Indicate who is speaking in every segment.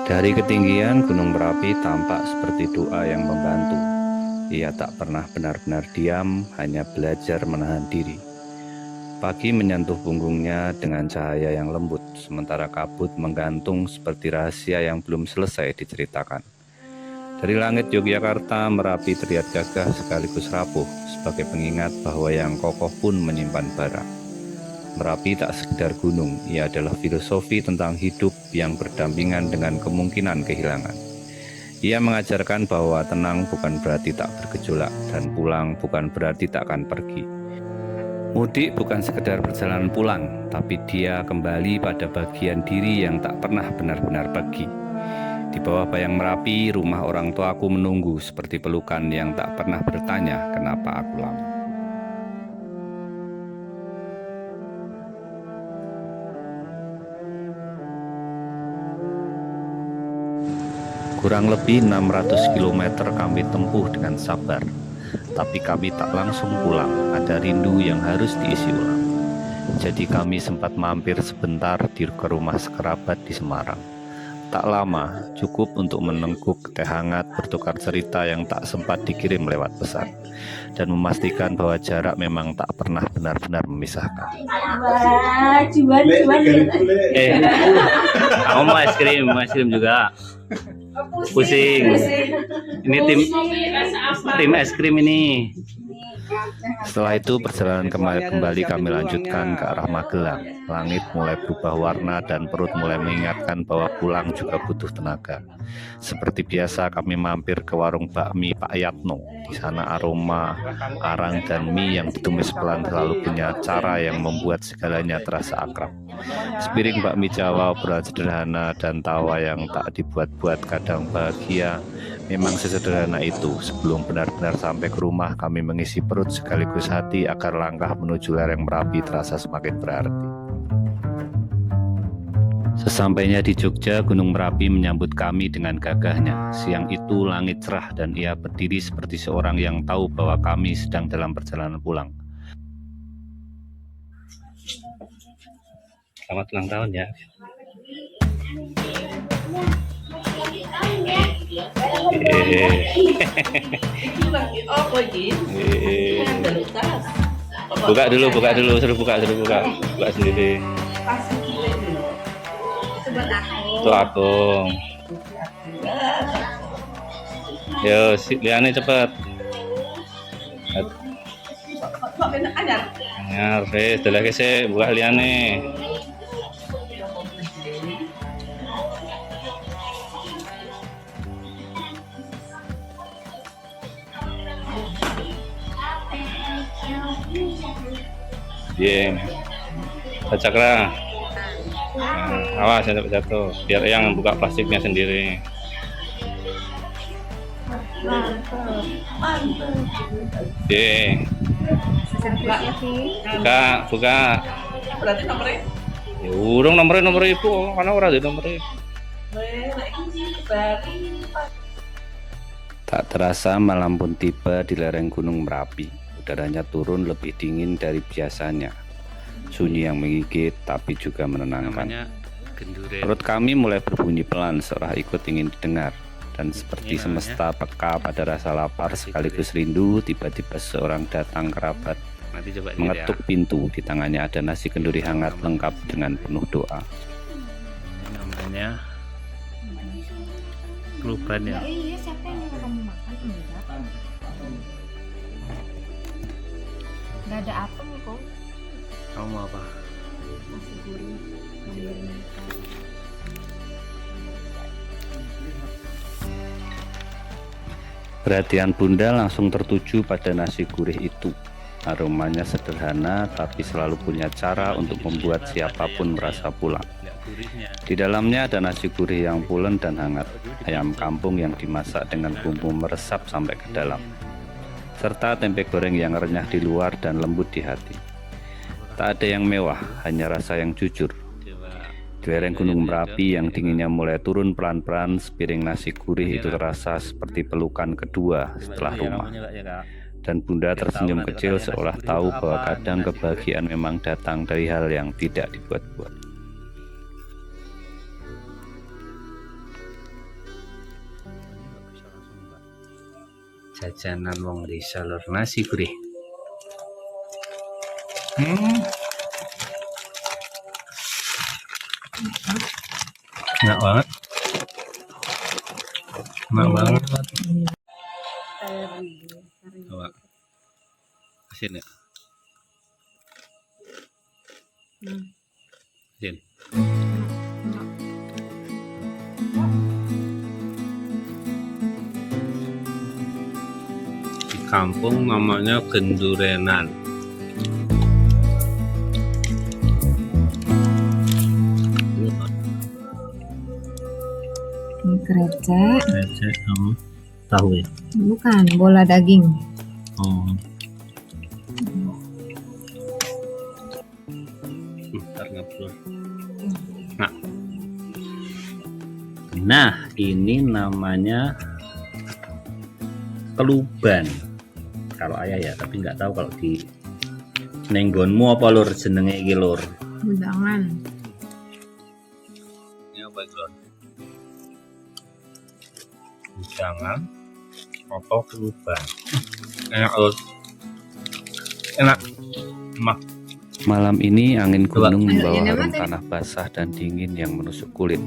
Speaker 1: Dari ketinggian Gunung Merapi tampak seperti doa yang membantu. Ia tak pernah benar-benar diam, hanya belajar menahan diri. Pagi menyentuh punggungnya dengan cahaya yang lembut, sementara kabut menggantung seperti rahasia yang belum selesai diceritakan. Dari langit Yogyakarta, Merapi terlihat gagah sekaligus rapuh, sebagai pengingat bahwa yang kokoh pun menyimpan bara. Merapi tak sekedar gunung, ia adalah filosofi tentang hidup yang berdampingan dengan kemungkinan kehilangan. Ia mengajarkan bahwa tenang bukan berarti tak bergejolak, dan pulang bukan berarti tak akan pergi. Mudik bukan sekedar perjalanan pulang, tapi dia kembali pada bagian diri yang tak pernah benar-benar pergi. Di bawah bayang Merapi, rumah orang tuaku menunggu seperti pelukan yang tak pernah bertanya kenapa aku lama. Kurang lebih 600 km kami tempuh dengan sabar, tapi kami tak langsung pulang, ada rindu yang harus diisi ulang. Jadi kami sempat mampir sebentar ke rumah sekerabat di Semarang. Tak lama, cukup untuk menengkuk teh hangat, bertukar cerita yang tak sempat dikirim lewat pesan, dan memastikan bahwa jarak memang tak pernah benar-benar memisahkan.
Speaker 2: Aku mau es krim juga. Pusing. Ini tim es krim ini.
Speaker 1: Setelah itu perjalanan kembali kami lanjutkan ke arah Magelang. Langit mulai berubah warna dan perut mulai mengingatkan bahwa pulang juga butuh tenaga. Seperti biasa kami mampir ke warung bakmi Pak Yatno. Di sana aroma, arang dan mie yang ditumis pelan selalu punya cara yang membuat segalanya terasa akrab. Sepiring bakmi Jawa, obrolan sederhana dan tawa yang tak dibuat-buat kadang bahagia. Memang sesederhana itu. Sebelum benar-benar sampai ke rumah, kami mengisi perut sekaligus hati agar langkah menuju lereng Merapi terasa semakin berarti. Sesampainya di Jogja, Gunung Merapi menyambut kami dengan gagahnya. Siang itu langit cerah dan ia berdiri seperti seorang yang tahu bahwa kami sedang dalam perjalanan pulang.
Speaker 2: Selamat ulang tahun ya. Buka dulu, suruh buka sendiri. Itu aku. Yo, liane cepet. Anyar, sudah lagi sih buka liane. Iya, Cakra. Nah, awas jangan jatuh. Biar yang buka plastiknya sendiri. Iya. Buka.
Speaker 3: Berarti nomornya?
Speaker 2: Ya urung nomor ibu, karena ora ada nomornya.
Speaker 1: Tak terasa malam pun tiba di lereng Gunung Merapi. Udaranya turun lebih dingin dari biasanya. Sunyi yang menggigit tapi juga menenangkan. Perut kami mulai berbunyi pelan seolah ikut ingin didengar. Dan seperti semesta peka pada rasa lapar sekaligus rindu, tiba-tiba seorang datang kerabat mengetuk pintu. Di tangannya ada nasi kenduri hangat lengkap dengan penuh doa.
Speaker 2: Ini namanya kelupaan ya.
Speaker 4: Iya, siapa yang nyuruh kamu makan? Enggak ada apa kok.
Speaker 2: Kamu mau apa?
Speaker 4: Nasi gurih yang berminyak.
Speaker 1: Perhatian Bunda langsung tertuju pada nasi gurih itu. Aromanya sederhana tapi selalu punya cara untuk membuat siapapun merasa pulang. Di dalamnya ada nasi gurih yang pulen dan hangat, ayam kampung yang dimasak dengan bumbu meresap sampai ke dalam, serta tempe goreng yang renyah di luar dan lembut di hati. Tak ada yang mewah, hanya rasa yang jujur. Di lereng Gunung Merapi yang dinginnya mulai turun pelan-pelan, sepiring nasi gurih itu terasa seperti pelukan kedua setelah rumah. Dan Bunda tersenyum kecil seolah tahu bahwa kadang kebahagiaan memang datang dari hal yang tidak dibuat-buat.
Speaker 2: Jajanan wong desa lur, nasi gurih. Enak banget. Enak banget. Coba. Asin ya? Asin. Di kampung namanya gendurenan.
Speaker 4: Ini krecek.
Speaker 2: Krecek sama tahu ya?
Speaker 4: Bukan, bola daging.
Speaker 2: Oh. Ntar ngobrol. Nah, ini namanya keluban. Kalau ayah ya, tapi nggak tahu kalau di nenggonmu apa lur jenenge iki lur.
Speaker 4: Udangan.
Speaker 2: Ini apa itu lur? Udangan atau keluban. Enak lur. Enak. Mak.
Speaker 1: Malam ini angin gunung membawa
Speaker 4: Ini
Speaker 1: harum
Speaker 4: apa,
Speaker 1: tanah basah dan dingin yang menusuk kulit.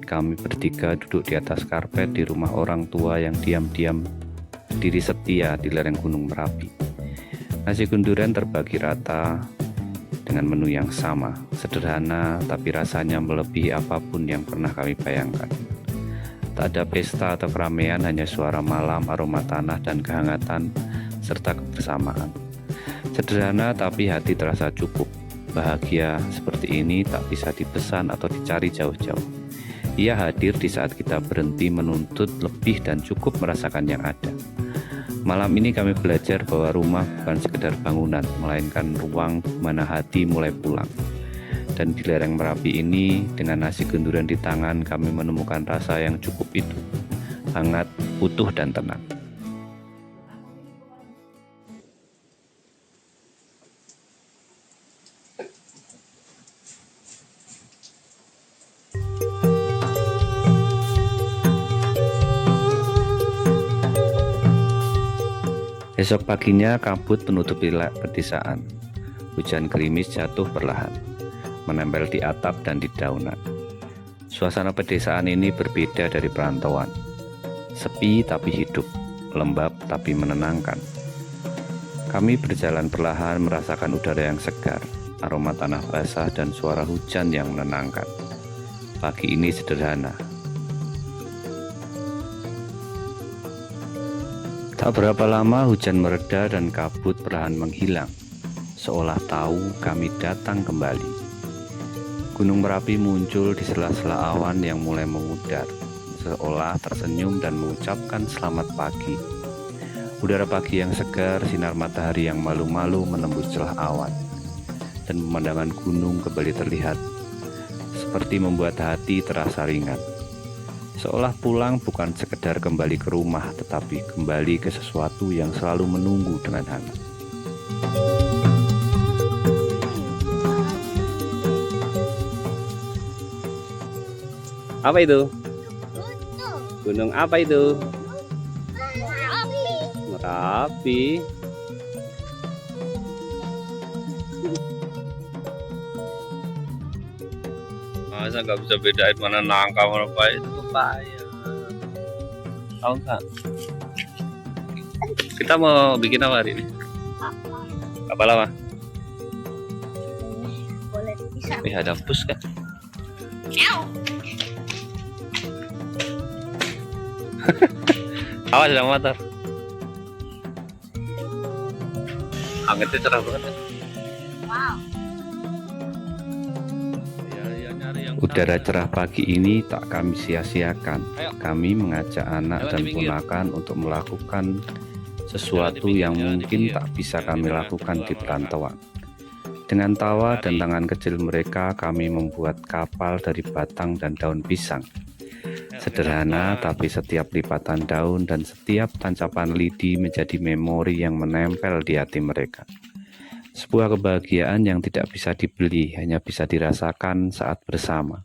Speaker 1: Kami bertiga duduk di atas karpet di rumah orang tua yang diam-diam berdiri setia di lereng Gunung Merapi. Nasi gunduran terbagi rata dengan menu yang sama, sederhana tapi rasanya melebihi apapun yang pernah kami bayangkan. Tak ada pesta atau keramaian, hanya suara malam, aroma tanah dan kehangatan serta kebersamaan. Sederhana tapi hati terasa cukup. Bahagia seperti ini tak bisa dipesan atau dicari jauh-jauh. Ia hadir di saat kita berhenti menuntut lebih dan cukup merasakan yang ada. Malam ini kami belajar bahwa rumah bukan sekedar bangunan, melainkan ruang di mana hati mulai pulang. Dan di lereng Merapi ini, dengan nasi gunduran di tangan, kami menemukan rasa yang cukup itu. Hangat, utuh, dan tenang. Esok paginya kabut menutupi pedesaan. Hujan gerimis jatuh perlahan, menempel di atap dan di daunan. Suasana pedesaan ini berbeda dari perantauan. Sepi tapi hidup, lembab tapi menenangkan. Kami berjalan perlahan merasakan udara yang segar, aroma tanah basah dan suara hujan yang menenangkan. Pagi ini sederhana. Tak berapa lama hujan mereda dan kabut perlahan menghilang, seolah tahu kami datang kembali. Gunung Merapi muncul di sela-sela awan yang mulai memudar, seolah tersenyum dan mengucapkan selamat pagi. Udara pagi yang segar, sinar matahari yang malu-malu menembus celah awan, dan pemandangan gunung kembali terlihat, seperti membuat hati terasa ringan. Seolah pulang bukan sekedar kembali ke rumah, tetapi kembali ke sesuatu yang selalu menunggu dengan hangat.
Speaker 2: Apa itu? Gunung apa itu? Merapi. Masa nggak bisa bedain mana nangka mana apa itu pepaya. Tahu nggak? Kita mau bikin apa hari ini? Apa lama?
Speaker 4: Boleh bisa.
Speaker 2: Ada pus kan? Awas ada motor. Angetnya cerah banget kan?
Speaker 4: Wow.
Speaker 1: Udara cerah pagi ini tak kami sia-siakan. Kami mengajak anak dan ponakan untuk melakukan sesuatu yang mungkin tak bisa kami lakukan di perantauan. Dengan tawa dan tangan kecil mereka, kami membuat kapal dari batang dan daun pisang. Sederhana, tapi setiap lipatan daun dan setiap tancapan lidi menjadi memori yang menempel di hati mereka. Sebuah kebahagiaan yang tidak bisa dibeli, hanya bisa dirasakan saat bersama.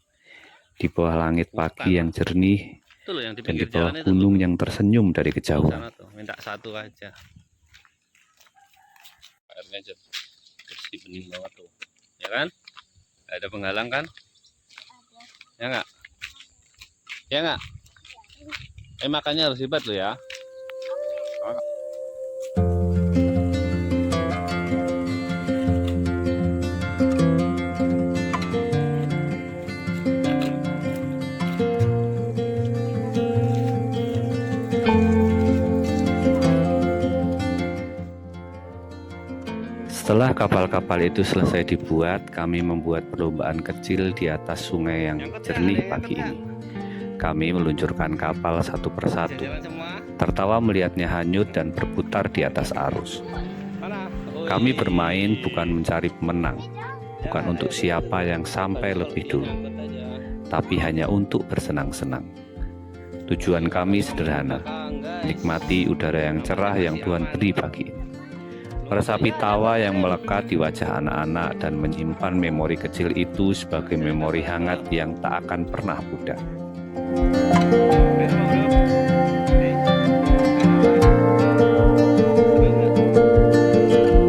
Speaker 1: Di bawah langit pagi yang jernih,
Speaker 2: Itu loh yang di
Speaker 1: dan di
Speaker 2: pinggir
Speaker 1: bawah
Speaker 2: jalan itu
Speaker 1: gunung
Speaker 2: tuh.
Speaker 1: yang tersenyum dari
Speaker 2: Di
Speaker 1: kejauhan.
Speaker 2: sana tuh, minta satu aja. Airnya bersih bening banget tuh, ya kan? Gak ada penghalang kan? Ya nggak? Ya nggak? Makannya harus hebat lo ya.
Speaker 1: Setelah kapal-kapal itu selesai dibuat, kami membuat perlombaan kecil di atas sungai yang jernih pagi ini. Kami meluncurkan kapal satu persatu,
Speaker 2: Jalan semua.
Speaker 1: tertawa melihatnya hanyut dan berputar di atas arus. Kami bermain bukan mencari pemenang, bukan untuk siapa yang sampai lebih dulu, tapi hanya untuk bersenang-senang. Tujuan kami sederhana, nikmati udara yang cerah yang Tuhan beri pagi ini. Meresapi tawa yang melekat di wajah anak-anak dan menyimpan memori kecil itu sebagai memori hangat yang tak akan pernah pudar.